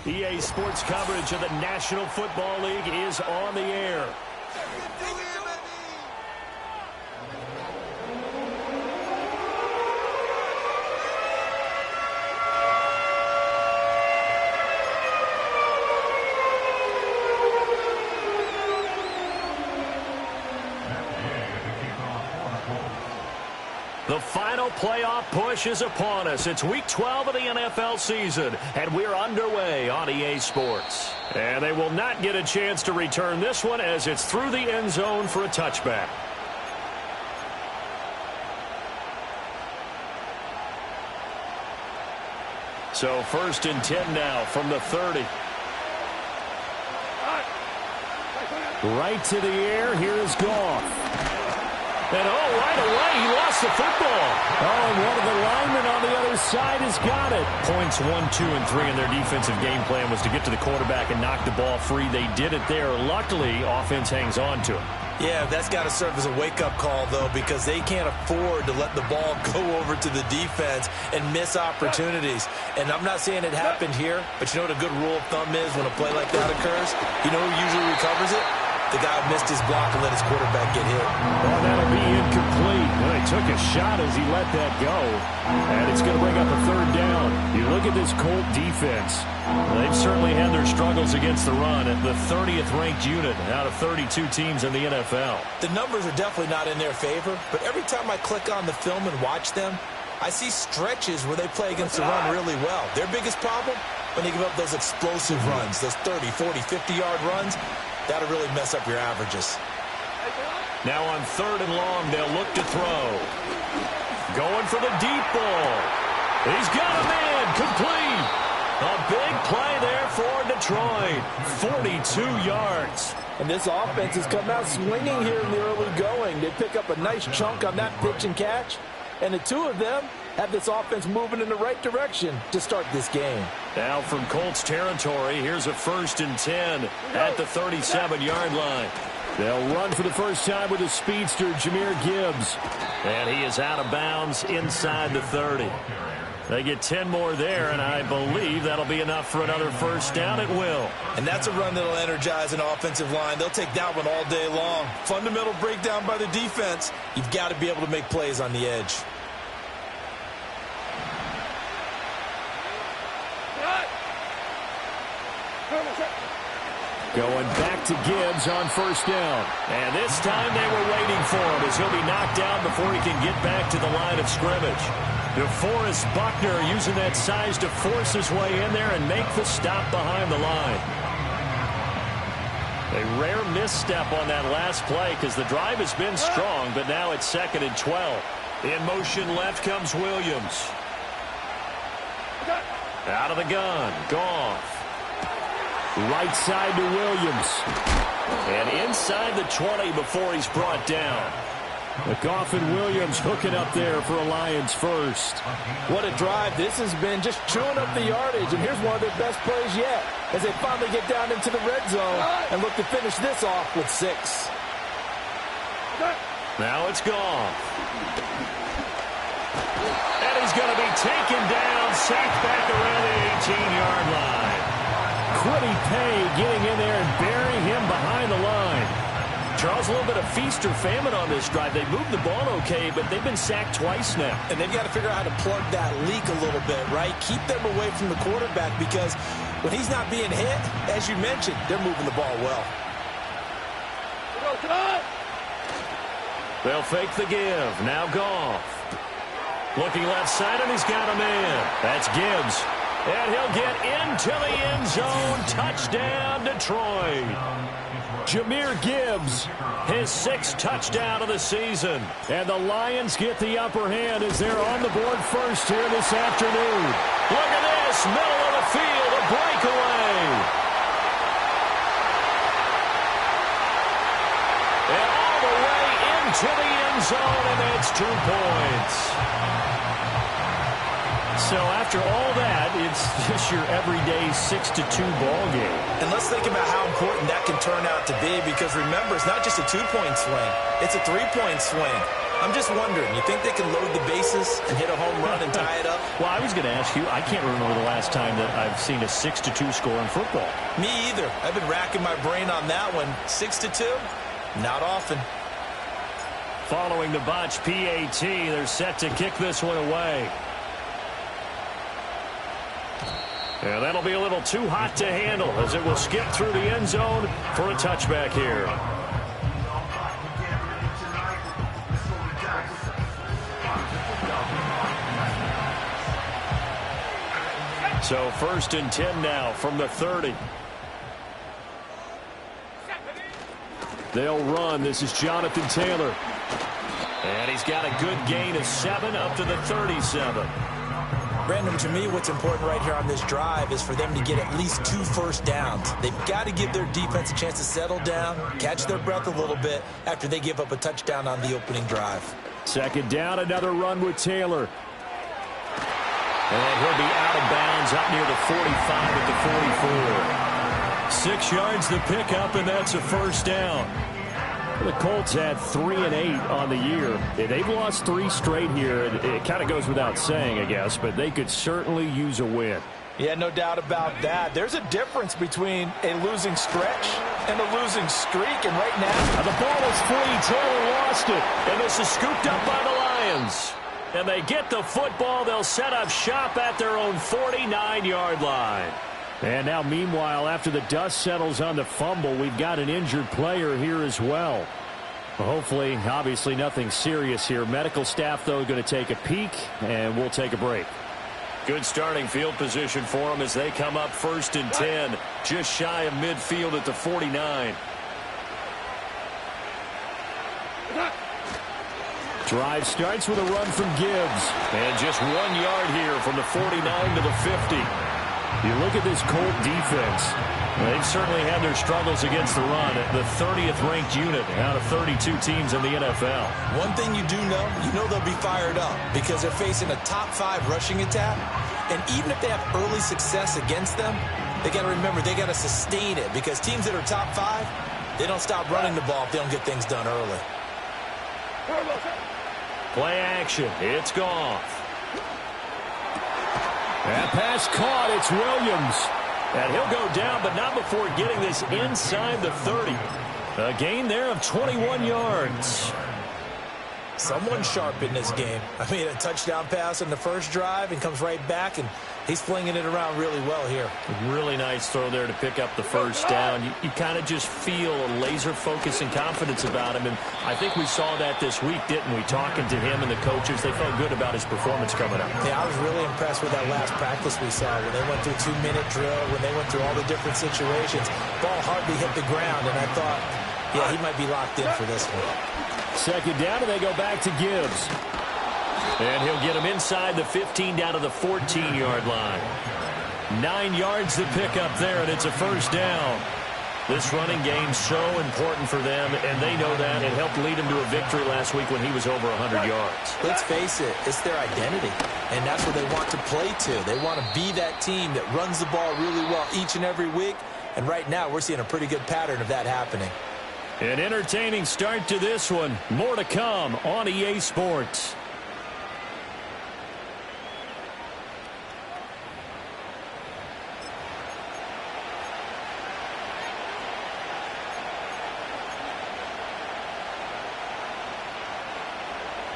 EA Sports coverage of the National Football League is on the air. The final playoff push is upon us. It's Week 12 of the NFL season, and we're underway on EA Sports. And they will not get a chance to return this one as it's through the end zone for a touchback. So 1st and 10 now from the 30. Right to the air. Here is Goff. And, right away, he lost the football. And one of the linemen on the other side has got it. Points 1, 2, and 3 in their defensive game plan was to get to the quarterback and knock the ball free. They did it there. Luckily, offense hangs on to it. Yeah, that's got to serve as a wake-up call, though, because they can't afford to let the ball go over to the defense and miss opportunities. And I'm not saying it happened here, but you know what a good rule of thumb is when a play like that occurs? You know who usually recovers it? The guy missed his block and let his quarterback get hit. Well, that'll be incomplete. Well, he took a shot as he let that go. And it's going to bring up a 3rd down. You look at this Colt defense. They've certainly had their struggles against the run at the 30th ranked unit out of 32 teams in the NFL. The numbers are definitely not in their favor, but every time I click on the film and watch them, I see stretches where they play against the run really well. Their biggest problem, when they give up those explosive runs, those 30, 40, 50-yard runs, that'll really mess up your averages. Now on 3rd and long, they'll look to throw. Going for the deep ball. He's got a man. Complete. A big play there for Detroit. 42 yards. And this offense has come out swinging here in the early going. They pick up a nice chunk on that pitch and catch. And the two of them have this offense moving in the right direction to start this game. Now from Colts territory, here's a 1st and 10 at the 37-yard line. They'll run for the first time with a speedster, Jahmyr Gibbs. And he is out of bounds inside the 30. They get 10 more there, and I believe that'll be enough for another 1st down. It will. And that's a run that'll energize an offensive line. They'll take that one all day long. Fundamental breakdown by the defense. You've got to be able to make plays on the edge. Going back to Gibbs on 1st down. And this time they were waiting for him as he'll be knocked down before he can get back to the line of scrimmage. DeForest Buckner using that size to force his way in there and make the stop behind the line. A rare misstep on that last play because the drive has been strong, but now it's 2nd and 12. In motion left comes Williams. Out of the gun, Goff. Right side to Williams. And inside the 20 before he's brought down. Goff and Williams hooking up there for a Lions 1st. What a drive this has been, just chewing up the yardage. And here's one of their best plays yet as they finally get down into the red zone and look to finish this off with 6. Now it's Goff. And he's going to be taken down, sacked back around the 18-yard line. Kwity Paye getting in there and burying him behind the line. Charles, a little bit of feast or famine on this drive. They moved the ball okay, but they've been sacked twice now. And they've got to figure out how to plug that leak a little bit, right? Keep them away from the quarterback because when he's not being hit, as you mentioned, they're moving the ball well. They'll fake the give. Now Goff. Looking left side, and he's got a man. That's Gibbs. And he'll get into the end zone. Touchdown, Detroit. Jahmyr Gibbs, his 6th touchdown of the season. And the Lions get the upper hand as they're on the board first here this afternoon. Look at this, middle of the field, a breakaway. And all the way into the end zone, and that's 2 points. So after all that, it's just your everyday 6-2 ball game. And let's think about how important that can turn out to be because remember, it's not just a 2-point swing. It's a 3-point swing. I'm just wondering, you think they can load the bases and hit a home run and tie it up? Well, I was going to ask you, I can't remember the last time that I've seen a 6-2 score in football. Me either. I've been racking my brain on that one. 6-2? Not often. Following the botch PAT, they're set to kick this one away. And that'll be a little too hot to handle as it will skip through the end zone for a touchback here. So 1st and 10 now from the 30. They'll run. This is Jonathan Taylor. And he's got a good gain of 7 up to the 37. Brandon, to me, what's important right here on this drive is for them to get at least 2 first downs. They've got to give their defense a chance to settle down, catch their breath a little bit after they give up a touchdown on the opening drive. 2nd down, another run with Taylor. And he'll be out of bounds up near the 45 at the 44. 6 yards the pickup, and that's a 1st down. The Colts had 3 and 8 on the year. They've lost 3 straight here. It kind of goes without saying, I guess, but they could certainly use a win. Yeah, no doubt about that. There's a difference between a losing stretch and a losing streak, and right now the ball is free. Taylor lost it, and this is scooped up by the Lions. And they get the football. They'll set up shop at their own 49-yard line. And now, meanwhile, after the dust settles on the fumble, we've got an injured player here as well. Hopefully, obviously, nothing serious here. Medical staff, though, going to take a peek, and we'll take a break. Good starting field position for them as they come up 1st and 10, just shy of midfield at the 49. Drive starts with a run from Gibbs. And just 1 yard here from the 49 to the 50. You look at this Colt defense. They've certainly had their struggles against the run. The 30th ranked unit out of 32 teams in the NFL. One thing you do know, they'll be fired up because they're facing a top 5 rushing attack. And even if they have early success against them, they got to remember they got to sustain it because teams that are top 5, they don't stop running the ball if they don't get things done early. Play action. It's Goff. That pass caught. It's Williams. And he'll go down, but not before getting this inside the 30. A gain there of 21 yards. Someone sharp in this game. I mean, a touchdown pass in the first drive and comes right back, and he's flinging it around really well here. Really nice throw there to pick up the first down. You kind of just feel a laser focus and confidence about him, and I think we saw that this week, didn't we? Talking to him and the coaches, they felt good about his performance coming up. Yeah, I was really impressed with that last practice we saw when they went through 2-minute drill, when they went through all the different situations. Ball hardly hit the ground, and I thought, yeah, he might be locked in for this one. 2nd down, and they go back to Gibbs. And he'll get him inside the 15 down to the 14-yard line. 9 yards to pick up there, and it's a 1st down. This running game so important for them, and they know that. It helped lead him to a victory last week when he was over 100 yards. Let's face it, it's their identity, and that's what they want to play to. They want to be that team that runs the ball really well each and every week, and right now we're seeing a pretty good pattern of that happening. An entertaining start to this one. More to come on EA Sports.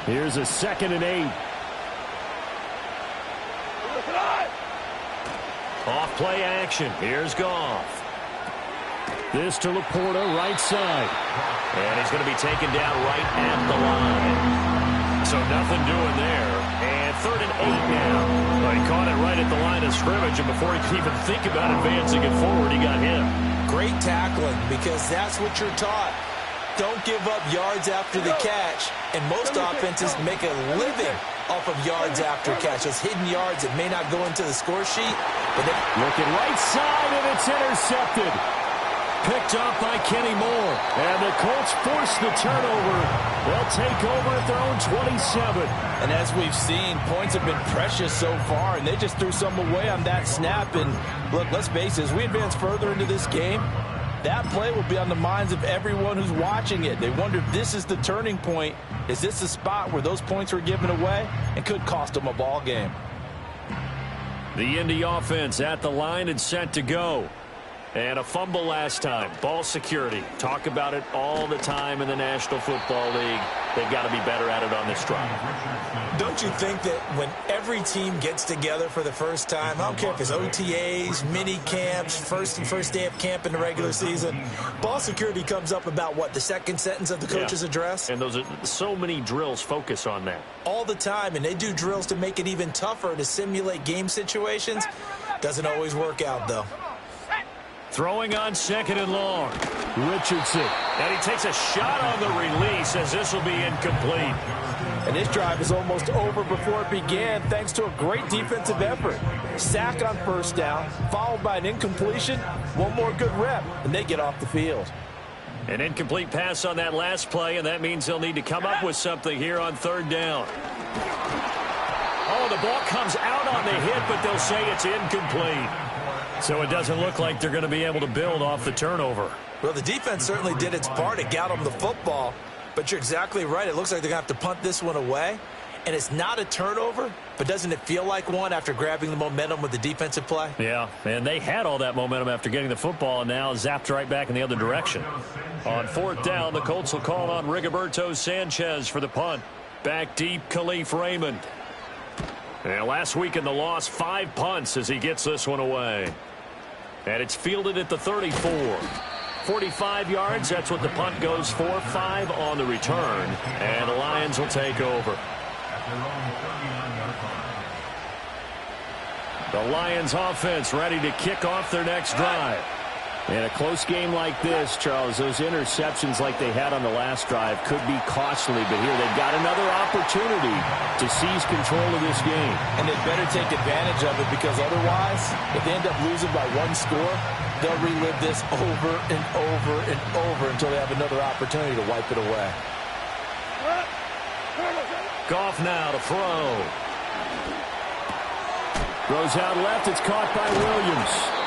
Here's a 2nd and 8. Off play action. Here's Goff. This to Laporta, right side. And he's going to be taken down right at the line. So nothing doing there. And 3rd and 8 now. Well, he caught it right at the line of scrimmage, and before he could even think about advancing it forward, he got hit. Great tackling, because that's what you're taught. Don't give up yards after the catch. And most offenses make a living off of yards after catch. Those hidden yards that may not go into the score sheet. But looking right side, and it's intercepted. Picked up by Kenny Moore. And the Colts force the turnover. They'll take over at their own 27. And as we've seen, points have been precious so far, and they just threw some away on that snap. And look, let's face it, as we advance further into this game, That play will be on the minds of everyone who's watching it. They wonder if this is the turning point. Is this the spot where those points were given away and could cost them a ball game? The Indy offense at the line and set to go. And a fumble last time. Ball security. Talk about it all the time in the National Football League. They've got to be better at it on this drive. Don't you think that when every team gets together for the first time, I don't care if it's OTAs, mini camps, first day of camp in the regular season, ball security comes up about what, the second sentence of the coach's address? And those are so many drills focus on that. All the time, and they do drills to make it even tougher to simulate game situations. Doesn't always work out, though. Throwing on second and long. Richardson. And he takes a shot on the release as this will be incomplete. And this drive is almost over before it began thanks to a great defensive effort. Sack on first down, followed by an incompletion. One more good rep, and they get off the field. An incomplete pass on that last play, and that means they'll need to come up with something here on third down. Oh, the ball comes out on the hit, but they'll say it's incomplete. So it doesn't look like they're going to be able to build off the turnover. Well, the defense certainly did its part. It got them the football. But you're exactly right. It looks like they're going to have to punt this one away. And it's not a turnover, but doesn't it feel like one after grabbing the momentum with the defensive play? Yeah, and they had all that momentum after getting the football and now zapped right back in the other direction. On fourth down, the Colts will call on Rigoberto Sanchez for the punt. Back deep, Khalif Raymond. And last week in the loss, 5 punts as he gets this one away. And it's fielded at the 34. 45 yards, that's what the punt goes for. 5 on the return. And the Lions will take over. The Lions offense ready to kick off their next drive. In a close game like this, Charles, those interceptions like they had on the last drive could be costly, but here they've got another opportunity to seize control of this game. And they better take advantage of it, because otherwise, if they end up losing by 1 score, they'll relive this over and over and over until they have another opportunity to wipe it away. Goff now to throw. Throws out left. It's caught by Williams.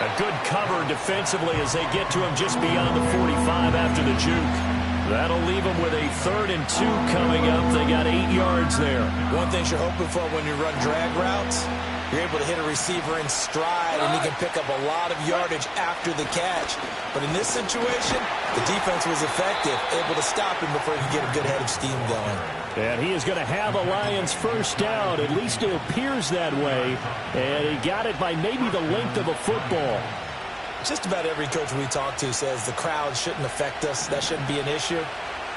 A good cover defensively as they get to him just beyond the 45 after the juke. That'll leave them with a 3rd and 2 coming up. They got 8 yards there. One thing you're hoping for when you run drag routes, you're able to hit a receiver in stride, and he can pick up a lot of yardage after the catch. But in this situation, the defense was effective, able to stop him before he could get a good head of steam going. And he is going to have a Lions first down. At least it appears that way. And he got it by maybe the length of a football. Just about every coach we talk to says the crowd shouldn't affect us. That shouldn't be an issue.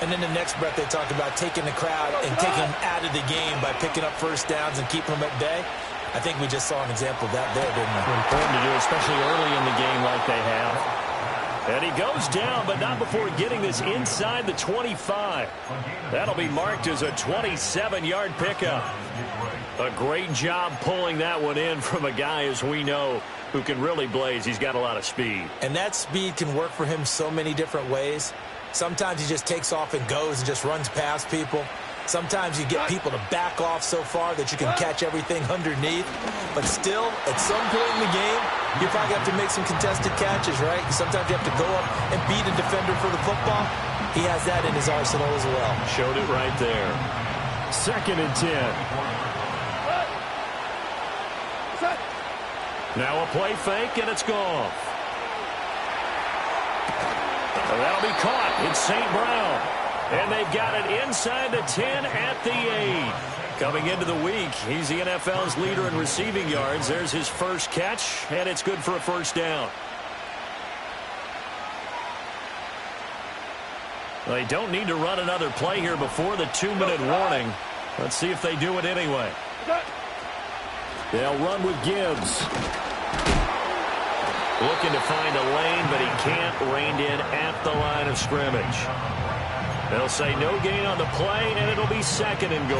And then the next breath they talk about taking the crowd and taking them out of the game by picking up first downs and keeping them at bay. I think we just saw an example of that there, didn't we? Important to do, especially early in the game like they have. And he goes down, but not before getting this inside the 25. That'll be marked as a 27-yard pickup. A great job pulling that one in from a guy, as we know, who can really blaze. He's got a lot of speed. And that speed can work for him so many different ways. Sometimes he just takes off and goes and just runs past people. Sometimes you get people to back off so far that you can catch everything underneath. But still, at some point in the game, you probably have to make some contested catches, right? Sometimes you have to go up and beat a defender for the football. He has that in his arsenal as well. Showed it right there. 2nd and 10. Now a play fake, and it's gone. That'll be caught. It's St. Brown. And they've got it inside the 10 at the 8. Coming into the week, he's the NFL's leader in receiving yards. There's his first catch, and it's good for a first down. They don't need to run another play here before the 2-minute warning. Let's see if they do it anyway. They'll run with Gibbs. Looking to find a lane, but he can't. Reined in at the line of scrimmage. They'll say no gain on the play, and it'll be 2nd and goal.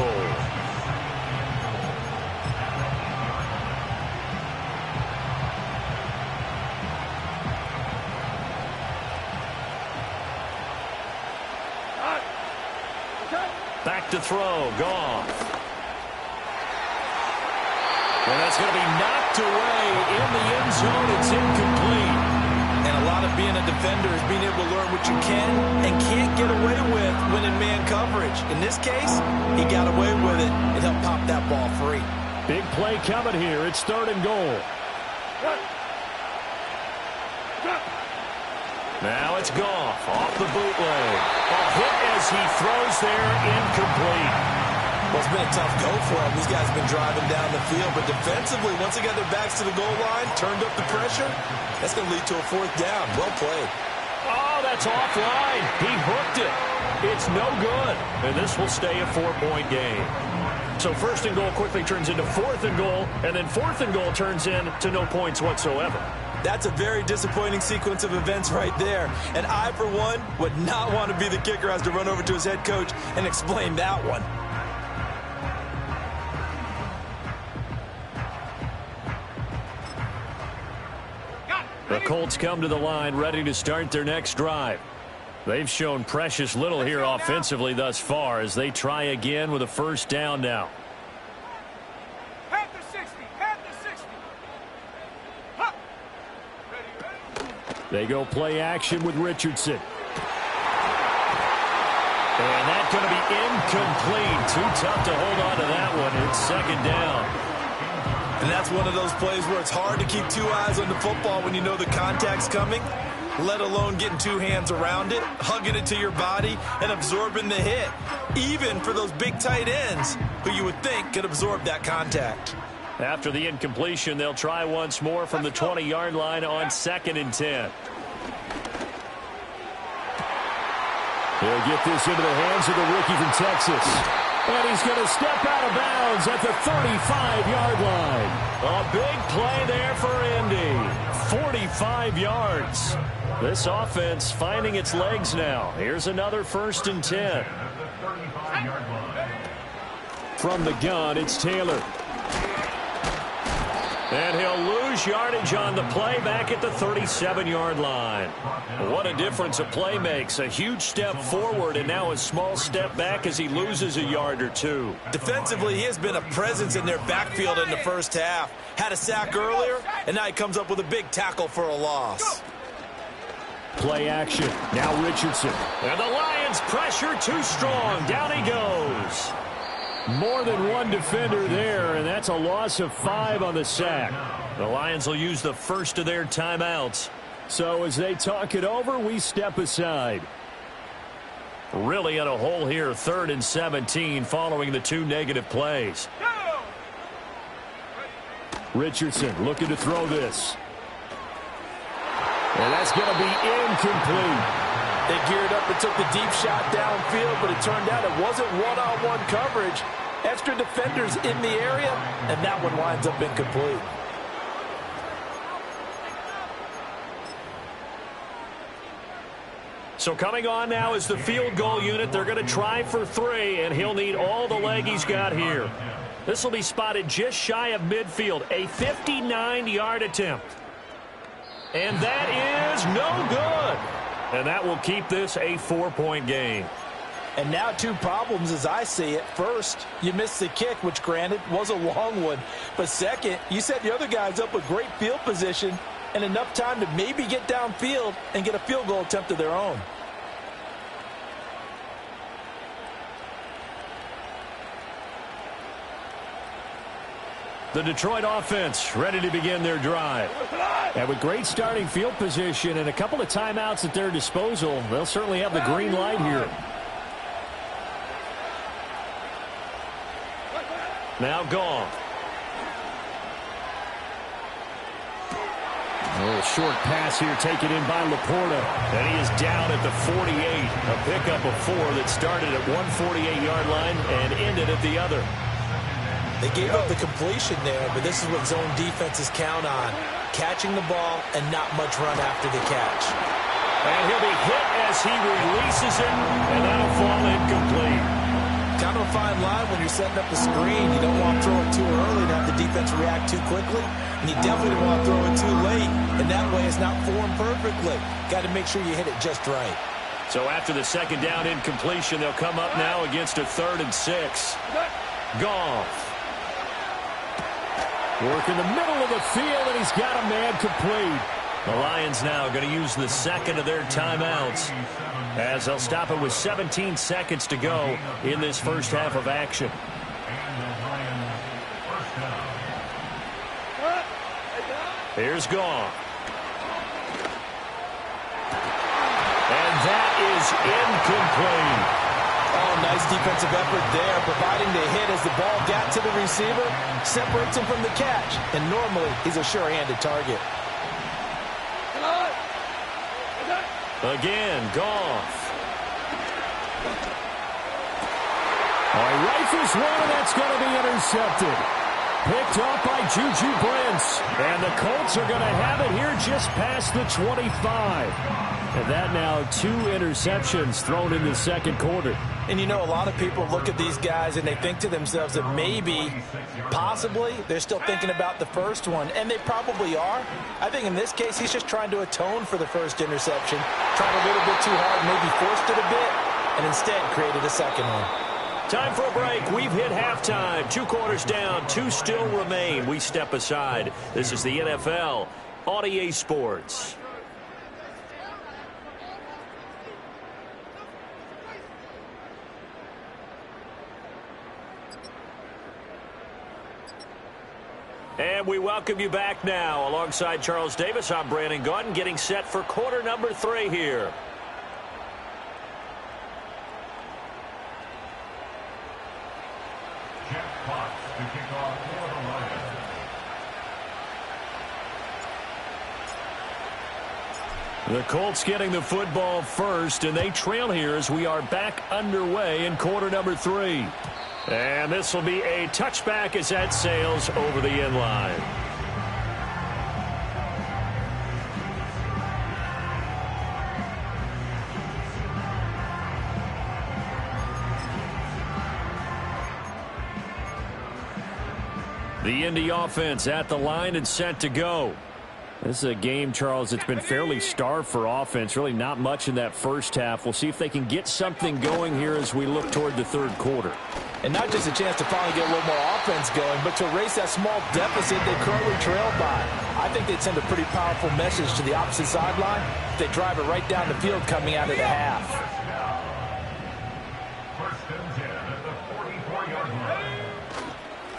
Back to throw, Goff. And that's going to be knocked away in the end zone. It's incomplete. And a A lot of being a defender is being able to learn what you can and can't get away with when in man coverage. In this case, he got away with it and helped pop that ball free. Big play coming here. It's 3rd and goal. Now it's Goff off the bootleg. A hit as he throws there, incomplete. Well, it's been a tough go for him. These guys have been driving down the field, but defensively, once they got their backs to the goal line, turned up the pressure, that's going to lead to a 4th down. Well played. Oh, that's offline. He hooked it. It's no good, and this will stay a 4-point game. So 1st and goal quickly turns into 4th and goal, and then 4th and goal turns into no points whatsoever. That's a very disappointing sequence of events right there. And I, for one, would not want to be the kicker who has to run over to his head coach and explain that one. The Colts come to the line ready to start their next drive. They've shown precious little here offensively thus far as they try again with a 1st down now. They go play action with Richardson. And that's going to be incomplete. Too tough to hold on to that one. It's 2nd down. And that's one of those plays where it's hard to keep 2 eyes on the football when you know the contact's coming, let alone getting 2 hands around it, hugging it to your body, and absorbing the hit, even for those big tight ends who you would think could absorb that contact. After the incompletion, they'll try once more from the 20-yard line on 2nd and 10. He'll get this into the hands of the rookie from Texas. And he's going to step out of bounds at the 35-yard line. A big play there for Indy. 45 yards. This offense finding its legs now. Here's another 1st and 10. From the gun, it's Taylor. And he'll lose yardage on the play back at the 37-yard line. What a difference a play makes. A huge step forward and now a small step back as he loses a yard or 2. Defensively, he has been a presence in their backfield in the 1st half. Had a sack earlier, and now he comes up with a big tackle for a loss. Play action. Now Richardson. And the Lions pressure too strong. Down he goes. More than one defender there, and that's a loss of 5 on the sack. The Lions will use the first of their timeouts. So as they talk it over, we step aside. Really in a hole here, 3rd and 17 following the 2 negative plays. Richardson looking to throw this. And that's going to be incomplete. They geared up and took the deep shot downfield, but it turned out it wasn't one-on-one coverage. Extra defenders in the area, and that one winds up incomplete. So coming on now is the field goal unit. They're going to try for 3, and he'll need all the leg he's got here. This will be spotted just shy of midfield, a 59-yard attempt. And that is no good. And that will keep this a 4-point game. And now 2 problems as I see it. First, you missed the kick, which granted was a long one. But second, you set the other guys up with great field position and enough time to maybe get downfield and get a field goal attempt of their own. The Detroit offense ready to begin their drive. And with great starting field position and a couple of timeouts at their disposal, they'll certainly have the green light here. Now Goff. A little short pass here taken in by Laporta. And he is down at the 48. A pickup of 4 that started at 148-yard line and ended at the other. They gave up the completion there, but this is what zone defenses count on. Catching the ball and not much run after the catch. And he'll be hit as he releases it, and that'll fall incomplete. Kind of a fine line when you're setting up the screen. You don't want to throw it too early to have the defense react too quickly, and you definitely don't want to throw it too late, and that way it's not formed perfectly. Got to make sure you hit it just right. So after the 2nd down incompletion, they'll come up now against a 3rd and 6. Goff. Work in the middle of the field, and he's got a man complete. The Lions now going to use the second of their timeouts as they'll stop it with 17 seconds to go in this first half of action. Here's Goff. And that is incomplete. Oh, nice defensive effort there, providing the hit as the ball got to the receiver, separates him from the catch, and normally he's a sure-handed target. Again, Goff. Rifles one, and that's going to be intercepted. Picked up by Juju Brents. And the Colts are going to have it here just past the 25. And that now 2 interceptions thrown in the second quarter. And you know, a lot of people look at these guys and they think to themselves that maybe, possibly, they're still thinking about the first one. And they probably are. I think in this case, he's just trying to atone for the first interception. Tried a little bit too hard, maybe forced it a bit, and instead created a second one. Time for a break. We've hit halftime. 2 quarters down. 2 still remain. We step aside. This is the NFL on EA Sports. And we welcome you back now. Alongside Charles Davis, I'm Brandon Gaudin, getting set for quarter number 3 here. The Colts getting the football first, and they trail here as we are back underway in quarter number 3. And this will be a touchback as that sails over the end line. The Indy offense at the line and set to go. This is a game, Charles, it's been fairly starved for offense. Really not much in that first half. We'll see if they can get something going here as we look toward the third quarter. And not just a chance to finally get a little more offense going, but to erase that small deficit they currently trailed by. I think they'd send a pretty powerful message to the opposite sideline if they drive it right down the field coming out of the half.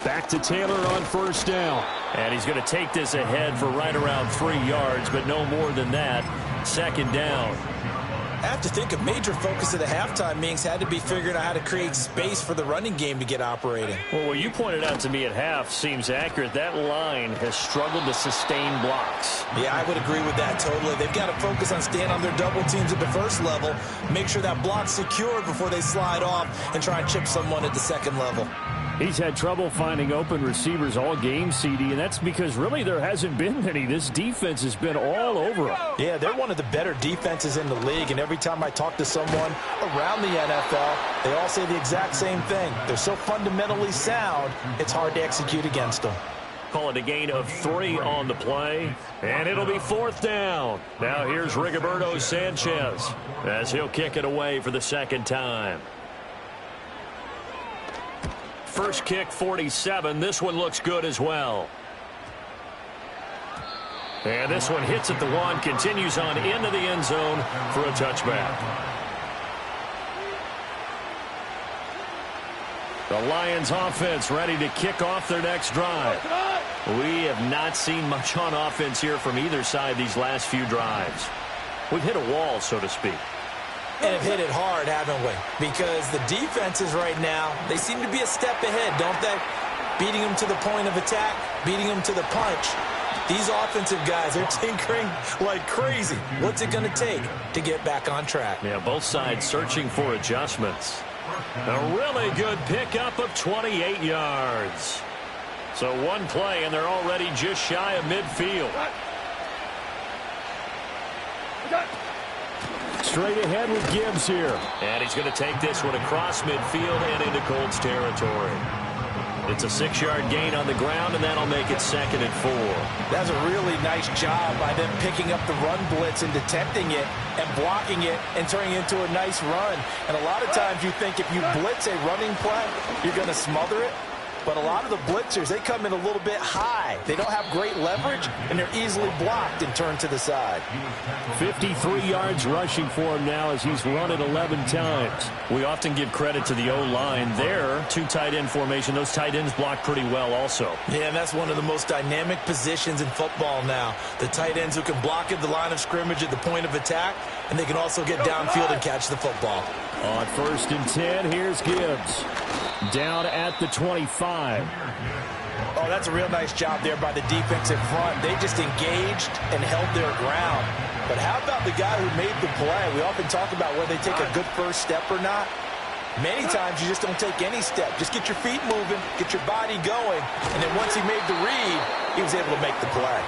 Back to Taylor on first down. And he's going to take this ahead for right around 3 yards, but no more than that. Second down. I have to think a major focus of the halftime meetings had to be figuring out how to create space for the running game to get operating. Well, what you pointed out to me at half seems accurate. That line has struggled to sustain blocks. Yeah, I would agree with that totally. They've got to focus on staying on their double teams at the first level, make sure that block's secured before they slide off and try and chip someone at the second level. He's had trouble finding open receivers all game, CD, and that's because really there hasn't been any. This defense has been all over him. Yeah, they're one of the better defenses in the league, and every time I talk to someone around the NFL, they all say the exact same thing. They're so fundamentally sound, it's hard to execute against them. Call it a gain of 3 on the play, and it'll be fourth down. Now here's Rigoberto Sanchez as he'll kick it away for the second time. First kick, 47. This one looks good as well. And this one hits at the 1, continues on into the end zone for a touchback. The Lions offense ready to kick off their next drive. We have not seen much on offense here from either side these last few drives. We've hit a wall, so to speak. And have hit it hard, haven't we? Because the defenses right now, they seem to be a step ahead, don't they? Beating them to the point of attack, beating them to the punch. These offensive guys are tinkering like crazy. What's it going to take to get back on track? Yeah, both sides searching for adjustments. A really good pickup of 28 yards. So one play, and they're already just shy of midfield. Straight ahead with Gibbs here. And he's going to take this one across midfield and into Colts territory. It's a 6-yard gain on the ground, and that'll make it 2nd and 4. That's a really nice job by them picking up the run blitz and detecting it and blocking it and turning it into a nice run. And a lot of times you think if you blitz a running play, you're going to smother it. But a lot of the blitzers, they come in a little bit high. They don't have great leverage, and they're easily blocked and turned to the side. 53 yards rushing for him now as he's run it 11 times. We often give credit to the O-line there. Two tight end formation. Those tight ends block pretty well also. Yeah, and that's one of the most dynamic positions in football now. The tight ends who can block at the line of scrimmage at the point of attack, and they can also get downfield and catch the football. On 1st and 10, here's Gibbs. Down at the 25. Oh, that's a real nice job there by the defensive front. They just engaged and held their ground. But how about the guy who made the play? We often talk about whether they take a good first step or not. Many times you just don't take any step. Just get your feet moving, get your body going, and then once he made the read, he was able to make the play.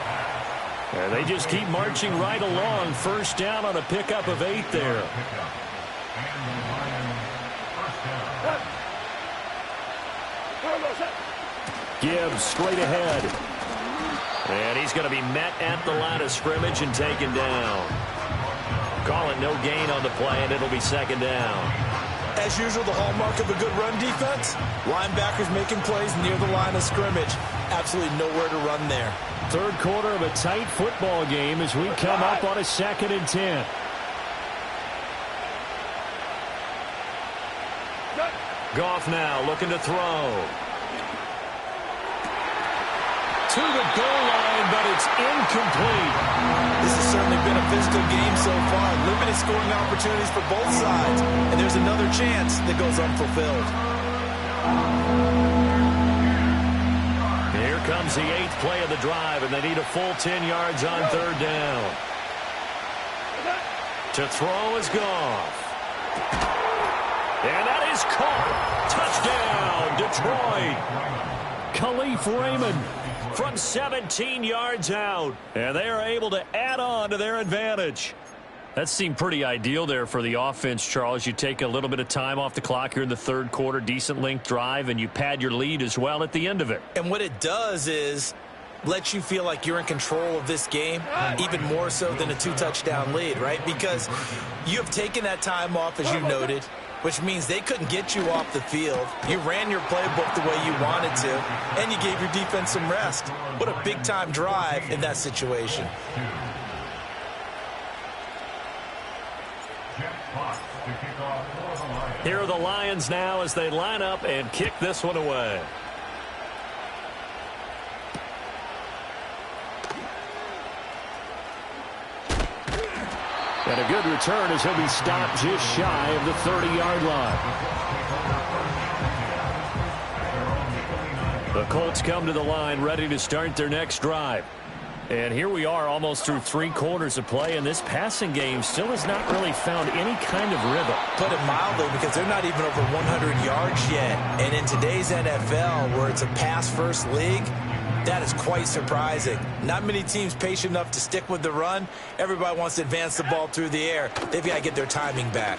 And they just keep marching right along. First down on a pickup of 8 there. Gibbs straight ahead. And he's going to be met at the line of scrimmage and taken down. Calling no gain on the play, and it'll be 2nd down. As usual, the hallmark of a good run defense, linebackers making plays near the line of scrimmage. Absolutely nowhere to run there. Third quarter of a tight football game as we come up on a 2nd and 10. Goff now looking to throw. To the goal line, but it's incomplete. This has certainly been a physical game so far. Limited scoring opportunities for both sides. And there's another chance that goes unfulfilled. Here comes the 8th play of the drive, and they need a full 10 yards on 3rd down. To throw is Goff. And that is caught. Touchdown, Detroit. Khalif Raymond from 17 yards out. And they are able to add on to their advantage. That seemed pretty ideal there for the offense, Charles. You take a little bit of time off the clock here in the 3rd quarter, decent length drive, and you pad your lead as well at the end of it. And what it does is lets you feel like you're in control of this game, even more so than a 2-touchdown lead, right? Because you have taken that time off, as you noted, which means they couldn't get you off the field. You ran your playbook the way you wanted to, and you gave your defense some rest. What a big-time drive in that situation. Here are the Lions now as they line up and kick this one away. And a good return as he'll be stopped just shy of the 30-yard line. The Colts come to the line ready to start their next drive. And here we are almost through 3 quarters of play, and this passing game still has not really found any kind of rhythm. Put it mildly, because they're not even over 100 yards yet. And in today's NFL, where it's a pass-first league, that is quite surprising. Not many teams patient enough to stick with the run. Everybody wants to advance the ball through the air. They've got to get their timing back.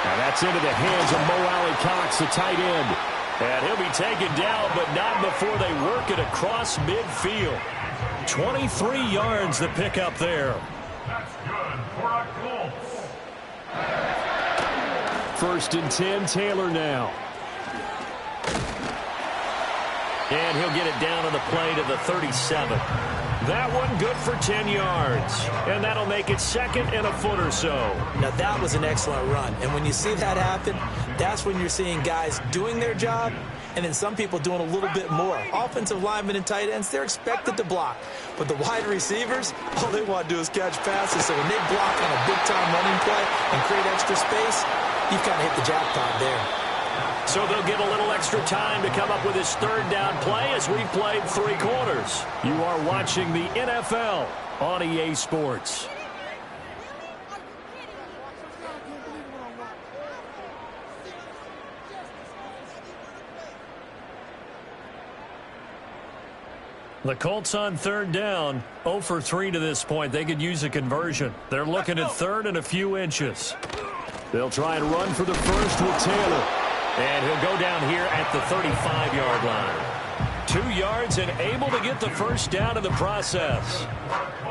Now that's into the hands of Mo Alley-Cox, the tight end. And he'll be taken down, but not before they work it across midfield. 23 yards to pick up there. That's good for a Colts. 1st and 10, Taylor now. And he'll get it down on the play to the 37. That one good for 10 yards. And that'll make it 2nd and a foot or so. Now, that was an excellent run. And when you see that happen, that's when you're seeing guys doing their job and then some people doing a little bit more. Offensive linemen and tight ends, they're expected to block. But the wide receivers, all they want to do is catch passes. So when they block on a big-time running play and create extra space, you've kind of hit the jackpot there. So they'll get a little extra time to come up with his 3rd down play as we've played 3 quarters. You are watching the NFL on EA Sports. The Colts on 3rd down, 0 for 3 to this point. They could use a conversion. They're looking at 3rd and a few inches. They'll try and run for the first with Taylor. And he'll go down here at the 35-yard line. 2 yards and able to get the first down in the process.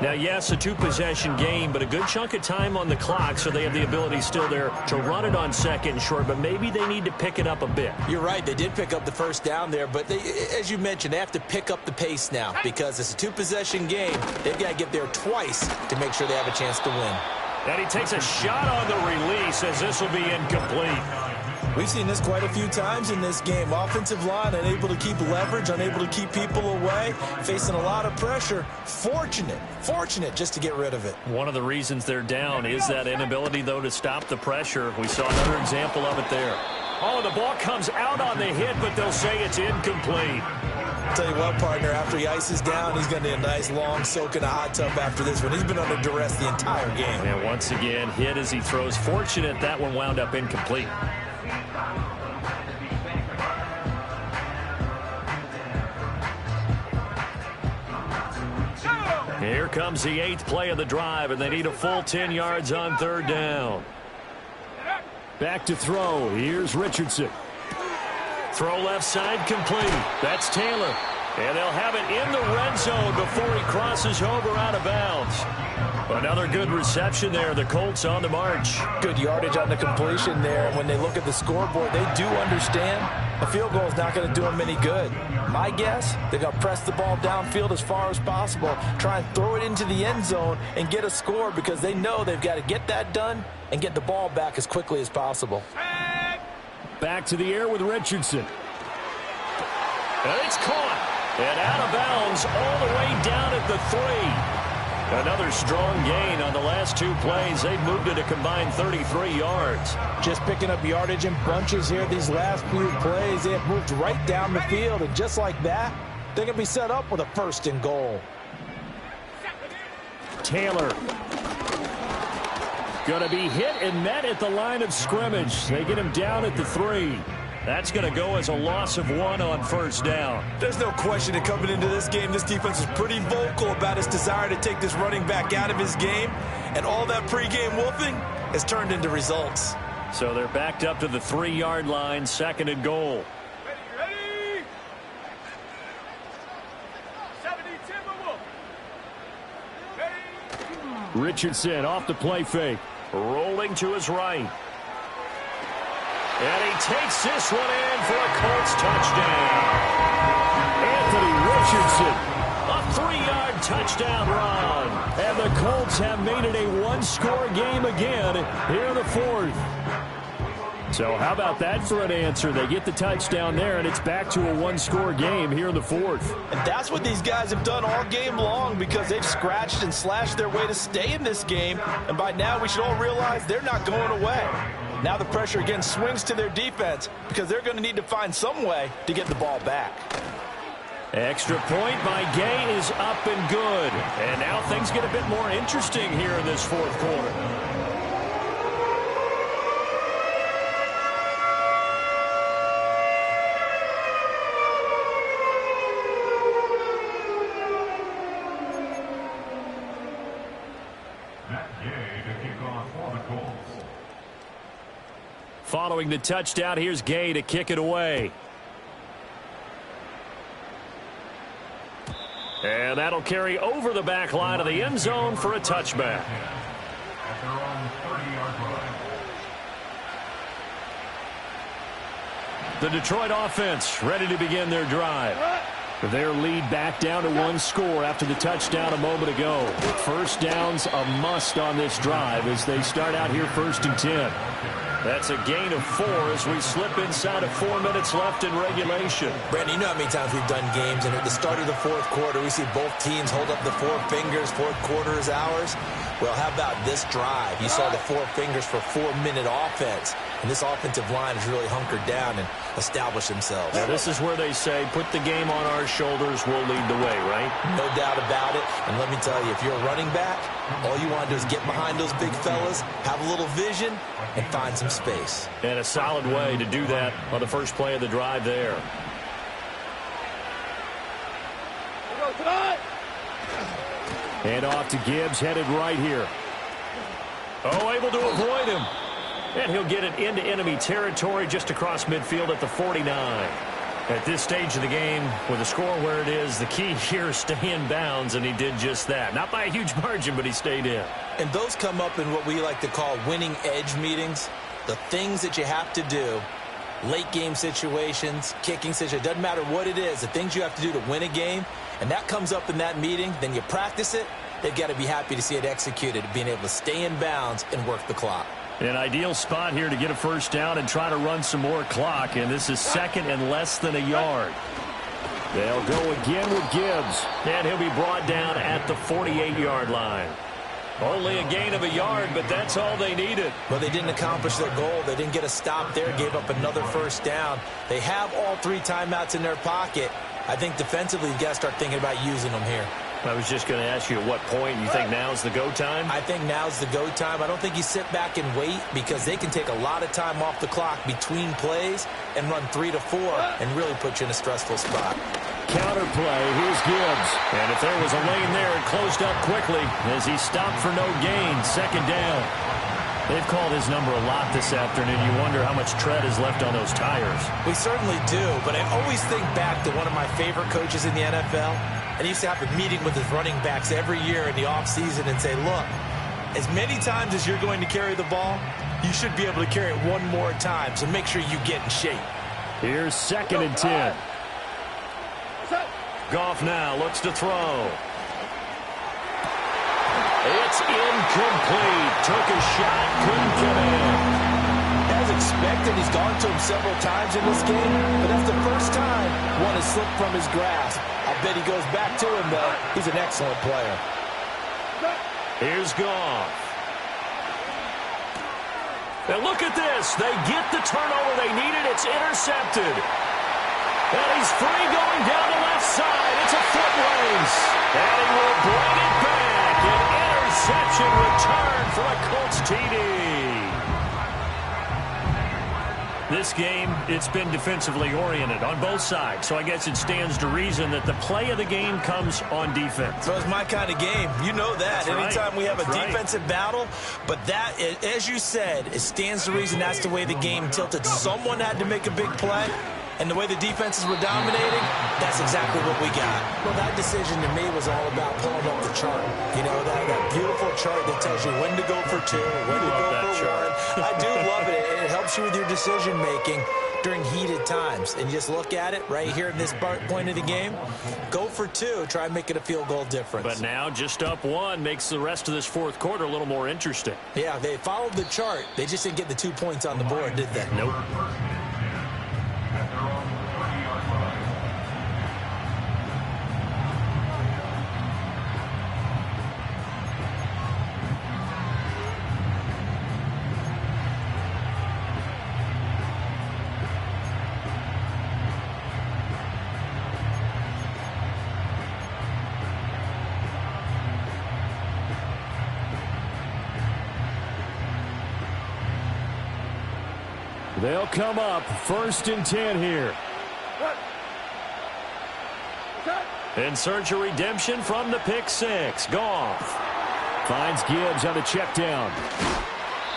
Now, yes, a 2-possession game, but a good chunk of time on the clock, so they have the ability still there to run it on second and short, but maybe they need to pick it up a bit. You're right. They did pick up the first down there, but as you mentioned, they have to pick up the pace now because it's a 2-possession game. They've got to get there twice to make sure they have a chance to win. And he takes a shot on the release as this will be incomplete. We've seen this quite a few times in this game. Offensive line unable to keep leverage, unable to keep people away, facing a lot of pressure. Fortunate just to get rid of it. One of the reasons they're down is that inability, though, to stop the pressure. We saw another example of it there. Oh, the ball comes out on the hit, but they'll say it's incomplete. I'll tell you what, partner, after he ices down, he's going to need a nice long soak in a hot tub after this one. He's been under duress the entire game. And once again, hit as he throws. Fortunate that one wound up incomplete. Here comes the 8th play of the drive, and they need a full 10 yards on 3rd down. Back to throw. Here's Richardson. Throw left side complete. That's Taylor. And they'll have it in the red zone before he crosses over out of bounds. Another good reception there. The Colts on the march. Good yardage on the completion there. When they look at the scoreboard, they do understand a field goal is not going to do them any good. My guess, they're going to press the ball downfield as far as possible, try and throw it into the end zone and get a score because they know they've got to get that done and get the ball back as quickly as possible. Back to the air with Richardson. And it's caught. And out of bounds all the way down at the 3. Another strong gain on the last 2 plays. They've moved it a combined 33 yards. Just picking up yardage in bunches here these last few plays. They have moved right down the field, and just like that, they're going to be set up with a 1st and goal. Taylor. Going to be hit and met at the line of scrimmage. They get him down at the 3. That's going to go as a loss of 1 on 1st down. There's no question that coming into this game, this defense is pretty vocal about its desire to take this running back out of his game. And all that pregame wolfing has turned into results. So they're backed up to the 3-yard line, 2nd and goal. Ready. 70 Timberwolf. Ready. Richardson off the play fake. Rolling to his right. And he takes this one in for a Colts touchdown. Anthony Richardson, a 3-yard touchdown run. And the Colts have made it a 1-score game again here in the 4th. So how about that for an answer? They get the touchdown there, and it's back to a 1-score game here in the 4th. And that's what these guys have done all game long because they've scratched and slashed their way to stay in this game. And by now, we should all realize they're not going away. Now the pressure again swings to their defense because they're going to need to find some way to get the ball back. Extra point by Gay is up and good. And now things get a bit more interesting here in this 4th quarter. Following the touchdown, here's Gay to kick it away. And that'll carry over the back line of the end zone for a touchback. At their own 30-yard line. The Detroit offense ready to begin their drive. Their lead back down to 1 score after the touchdown a moment ago. 1st down's a must on this drive as they start out here 1st and 10. That's a gain of 4 as we slip inside of 4 minutes left in regulation. Brandon, you know how many times we've done games, and at the start of the 4th quarter, we see both teams hold up the 4 fingers, 4th quarter is ours. Well, how about this drive? You saw the 4 fingers for 4-minute offense, and this offensive line has really hunkered down and established themselves. Now, this is where they say, put the game on our shoulders, we'll lead the way, right? No doubt about it, and let me tell you, if you're a running back, all you want to do is get behind those big fellas, have a little vision, and find some space. And a solid way to do that on the first play of the drive there. And off to Gibbs, headed right here. Oh, able to avoid him. And he'll get it into enemy territory just across midfield at the 49. At this stage of the game, with the score where it is, the key here is stay in bounds, and he did just that. Not by a huge margin, but he stayed in. And those come up in what we like to call winning edge meetings. The things that you have to do, late game situations, kicking situations, doesn't matter what it is, the things you have to do to win a game, and that comes up in that meeting, then you practice it, they've got to be happy to see it executed, being able to stay in bounds and work the clock. An ideal spot here to get a first down and try to run some more clock, and this is second and less than a yard. They'll go again with Gibbs, and he'll be brought down at the 48-yard line. Only a gain of a yard, but that's all they needed. Well, they didn't accomplish their goal. They didn't get a stop there, gave up another first down. They have all 3 timeouts in their pocket. I think defensively, you've got to start thinking about using them here. I was just going to ask you at what point you think now's the go time? I think now's the go time. I don't think you sit back and wait because they can take a lot of time off the clock between plays and run 3 to 4 and really put you in a stressful spot. Counter play. Here's Gibbs. And if there was a lane there, it closed up quickly as he stopped for no gain. Second down. They've called his number a lot this afternoon. You wonder how much tread is left on those tires. We certainly do, but I always think back to one of my favorite coaches in the NFL. And he used to have a meeting with his running backs every year in the offseason and say, look, as many times as you're going to carry the ball, you should be able to carry it one more time, so make sure you get in shape. Here's second and 10. Goff now looks to throw. It's incomplete. Took a shot, couldn't get in. As expected, he's gone to him several times in this game, but that's the first time one has slipped from his grasp. I bet he goes back to him, though. He's an excellent player. Here's Goff. And look at this. They get the turnover they needed. It's intercepted. And he's free going down the left side. It's a foot race. And he will bring it back. An interception return for a Colts TD. This game, it's been defensively oriented on both sides, so I guess it stands to reason that the play of the game comes on defense. So it's my kind of game. You know that. That's Anytime right. we have a That's defensive battle, but that, as you said, it stands to reason that's the way the game tilted. Someone had to make a big play, and the way the defenses were dominating, that's exactly what we got. Well, that decision to me was all about pulling up the chart. You know, that beautiful chart that tells you when to go for 2, when to go for 1. I do love it. It helps you with your decision-making during heated times. And you just look at it right here in this point of the game. Go for 2. Try and make it a field goal difference. But now just up 1 makes the rest of this fourth quarter a little more interesting. Yeah, they followed the chart. They just didn't get the 2 points on the board, did they? Nope. At their own 30-yard line. They'll come up first and 10 here. In search of redemption from the pick 6. Goff finds Gibbs on the check down.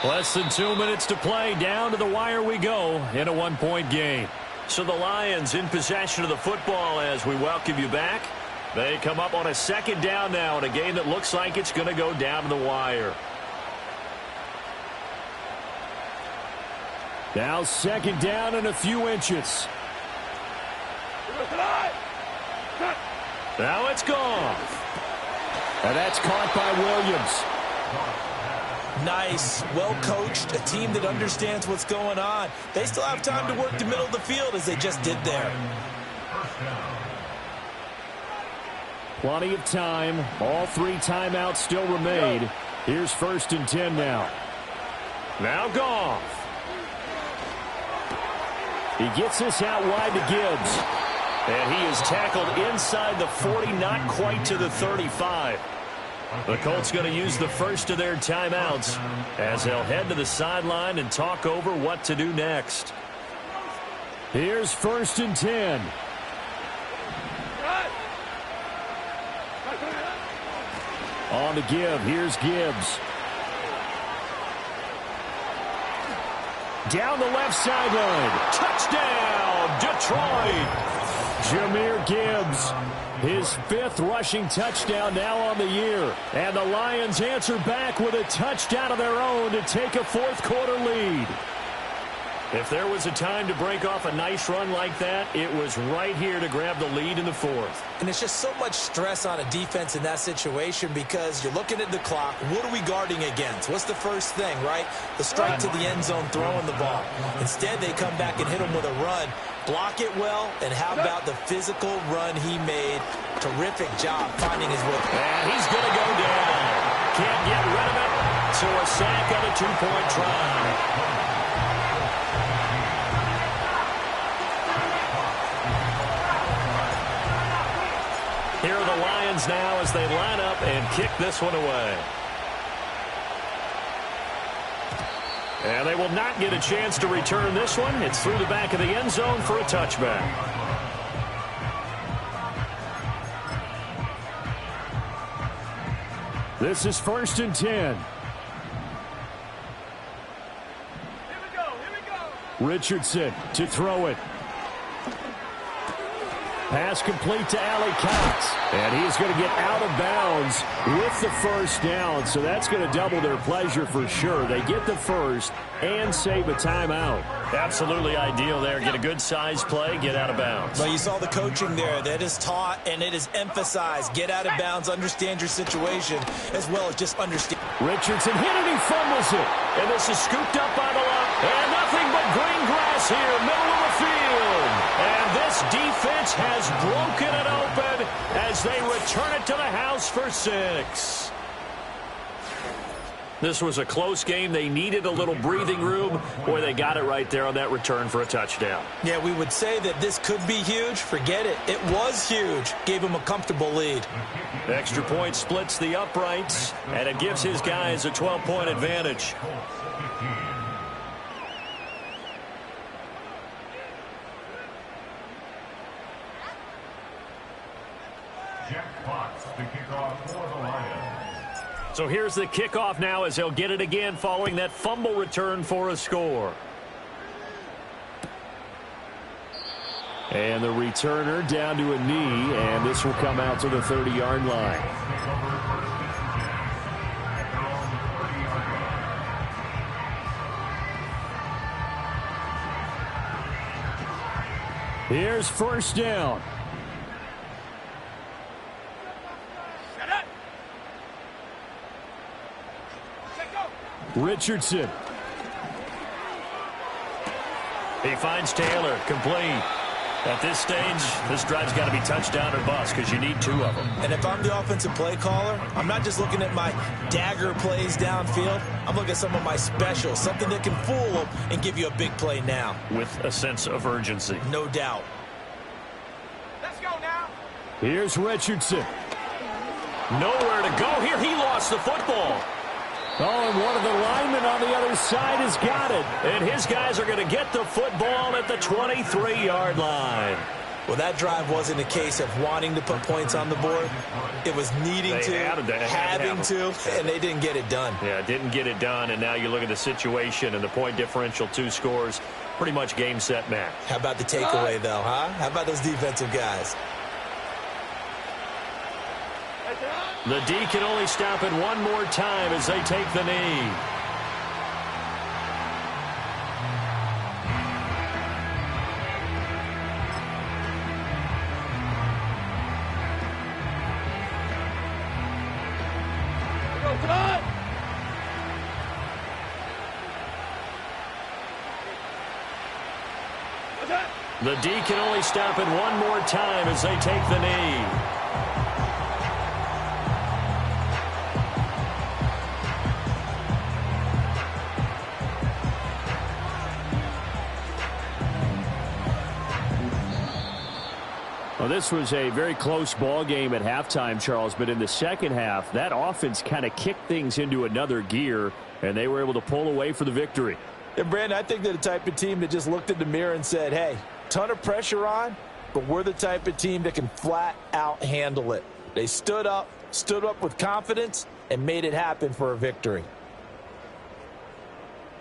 Less than 2 minutes to play. Down to the wire we go in a 1-point game. So the Lions in possession of the football as we welcome you back. They come up on a second down now in a game that looks like it's going to go down to the wire. Now second down and a few inches. Now it's Goff. And that's caught by Williams. Nice, well-coached, a team that understands what's going on. They still have time to work the middle of the field as they just did there. Plenty of time. All 3 timeouts still remain. Here's first and 10 now. Now Goff. He gets this out wide to Gibbs. And he is tackled inside the 40, not quite to the 35. The Colts going to use the first of their timeouts as they'll head to the sideline and talk over what to do next. Here's first and 10. On to give. Here's Gibbs. Down the left sideline. Touchdown, Detroit! Detroit. Jahmyr Gibbs, his 5th rushing touchdown now on the year. And the Lions answer back with a touchdown of their own to take a 4th quarter lead. If there was a time to break off a nice run like that, it was right here to grab the lead in the 4th. And it's just so much stress on a defense in that situation because you're looking at the clock. What are we guarding against? What's the first thing, right? The strike to the end zone, throwing the ball. Instead, they come back and hit him with a run. Block it well, and how about the physical run he made? Terrific job finding his way. And he's going to go down. Can't get rid of it. So a sack on a 2-point try. Here are the Lions now as they line up and kick this one away. And they will not get a chance to return this one. It's through the back of the end zone for a touchback. This is 1st and 10. Here we go. Richardson to throw it. Pass complete to Ali Cox. And he's going to get out of bounds with the 1st down. So that's going to double their pleasure for sure. They get the 1st and save a timeout. Absolutely ideal there. Get a good size play, get out of bounds. Well, you saw the coaching there. That is taught and it is emphasized. Get out of bounds, understand your situation, as well as just understand. Richardson hit it, he fumbles it. And this is scooped up by the line. And nothing but green grass here, middle of the field. And this defense has broken it open as they return it to the house for 6. This was a close game. They needed a little breathing room. Boy, they got it right there on that return for a touchdown. Yeah, we would say that this could be huge. Forget it. It was huge. Gave him a comfortable lead. Extra point splits the uprights, and it gives his guys a 12-point advantage. Jack Potts, the kickoff for the Lions. So here's the kickoff now as they'll get it again following that fumble return for a score. And the returner down to a knee, and this will come out to the 30-yard line. Here's 1st down. Richardson. He finds Taylor, complete. At this stage, this drive's got to be touchdown or bust because you need 2 of them. And if I'm the offensive play caller, I'm not just looking at my dagger plays downfield. I'm looking at some of my specials, something that can fool them and give you a big play now. With a sense of urgency. No doubt. Let's go now. Here's Richardson. Nowhere to go here. He lost the football. Oh, and one of the linemen on the other side has got it. And his guys are going to get the football at the 23-yard line. Well, that drive wasn't a case of wanting to put points on the board. It was needing having to, and they didn't get it done. Yeah, didn't get it done, and now you look at the situation and the point differential, 2 scores, pretty much game, set, match. How about the takeaway, though, huh? How about those defensive guys? The D can only stop it one more time as they take the knee. The D can only stop it one more time as they take the knee. Well, this was a very close ball game at halftime, Charles, but in the second half, that offense kind of kicked things into another gear, and they were able to pull away for the victory. And, Brandon, I think they're the type of team that just looked in the mirror and said, hey, ton of pressure on, but we're the type of team that can flat out handle it. They stood up with confidence, and made it happen for a victory.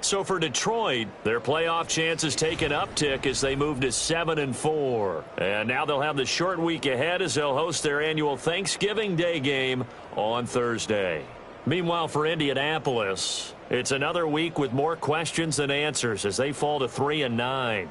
So for Detroit, their playoff chances take an uptick as they move to 7-4. And now they'll have the short week ahead as they'll host their annual Thanksgiving Day game on Thursday. Meanwhile, for Indianapolis, it's another week with more questions than answers as they fall to 3-9.